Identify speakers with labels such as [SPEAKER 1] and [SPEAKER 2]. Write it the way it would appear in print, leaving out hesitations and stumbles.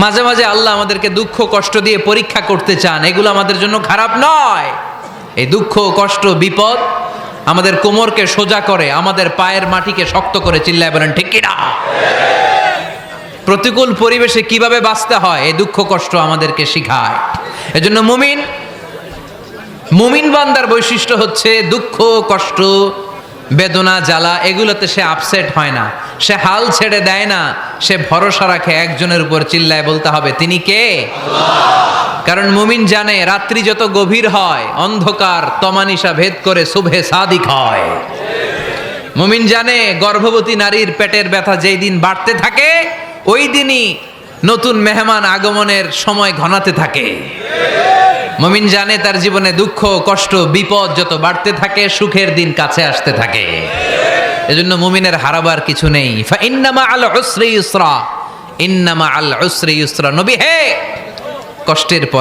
[SPEAKER 1] মাঝে মাঝে আল্লাহ আমাদেরকে দুঃখ কষ্ট দিয়ে পরীক্ষা করতে চান, এগুলো আমাদের জন্য খারাপ নয়। এই দুঃখ কষ্ট বিপদ আমাদের কোমরকে সোজা করে, আমাদের পায়ের মাটিকে শক্ত করে, চিল্লায় বলেন ঠিক কিনা? প্রতিকূল পরিবেশে কিভাবে বাঁচতে হয় এই দুঃখ কষ্ট আমাদেরকে শিখায়। এজন্য মুমিন বান্দার বৈশিষ্ট্য হচ্ছে দুঃখ কষ্ট বেদনা জ্বালা এগুলোতে সে আপসেট হয় না, সে হাল ছেড়ে দেয় না, সে ভরসা রাখে একজনের উপর, চিল্লায় বলতে হবে তিনি কে? কারণ মুমিন জানে রাত্রি যত গভীর হয় অন্ধকার তমানিসা ভেদ করে সুবহে সাদিক হয়। মুমিন জানে গর্ভবতী নারীর পেটের ব্যথা যেই দিন বাড়তে থাকে ওই দিনই নতুন মেহমান আগমনের সময় ঘনাতে থাকে। মুমিন জানে তার জীবনে দুঃখ কষ্ট বিপদ যত বাড়তে থাকে সুখের দিন কাছে আসতে থাকে। এজন্য মুমিনের হারাবার কিছু নেই। ফা ইন্নামা আল উসরি ইউসরা, ইন্নামা আল উসরি ইউসরা। নবী হে, কষ্টের পরে